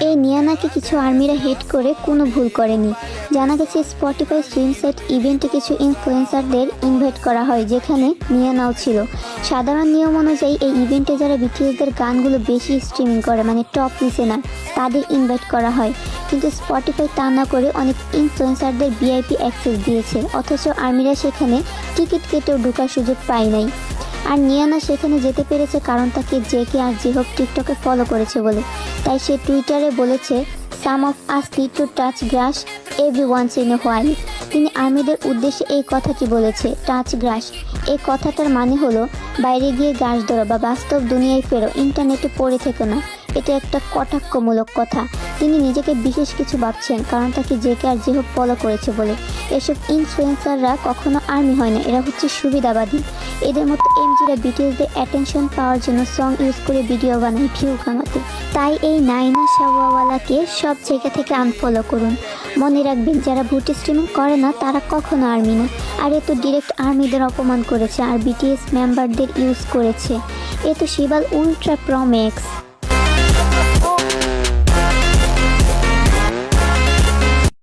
এই নিয়ানাকে কিছু আর্মিরা হেড করে কোনো ভুল করেনি। জানা গেছে স্পটিফাই স্ট্রিম সেট ইভেন্টে কিছু ইনফ্লুয়েন্সারদের ইনভাইট করা হয়, যেখানে নিয়ানাও ছিল। সাধারণ নিয়ম অনুযায়ী এই ইভেন্টে যারা বিটিএসদের গানগুলো বেশি স্ট্রিমিং করে, মানে টপ লিসেনার, তাদের ইনভাইট করা হয়। কিন্তু স্পটিফাই তা না করে অনেক ইনফ্লুয়েন্সারদের ভিআইপি অ্যাক্সেস দিয়েছে, অথচ আর্মিরা সেখানে টিকিট কেটেও ঢোকার সুযোগ পায় নাই। আর নিয়ানা সেখানে যেতে পেরেছে কারণ তাকে জেকে আর জিহোপ টিকটকে ফলো করেছে বলে। তাই সে টুইটারে বলেছে, some of us need to touch grass every once in a while. তিনি আর্মিদের উদ্দেশ্যে এই কথাটি বলেছে, টাচ গ্রাস। এই কথাটার মানে হলো বাইরে গিয়ে গ্রাস ধরো বা বাস্তব দুনিয়ায় ফেরো, ইন্টারনেটে পড়ে থেকো না। এটা একটা কটাক্ষমূলক কথা। তিনি নিজেকে বিশেষ কিছু ভাবছেন কারণ তাকে জেকে আর জিহোপ ফলো করেছে বলে। এসব ইনফ্লুয়েন্সাররা কখনো আর্মি হয় না, এরা হচ্ছে সুবিধাবাদী। এদের মতো এমজিরা বিটিএসদের অ্যাটেনশন পাওয়ার জন্য সং ইউজ করে ভিডিও বানায় ভিউ কামাতে। তাই এই নাইনা শাওয়াওয়ালাকে সব জায়গা থেকে আনফলো করুন। মনে রাখবেন, যারা ভুটি স্ট্রিমিং করে না তারা কখনো আর্মি না। আর এ তো ডিরেক্ট আর্মিদের অপমান করেছে আর বিটিএস মেম্বারদের ইউজ করেছে। এ তো শিবাল উল্ট্রা প্রো ম্যাক্স।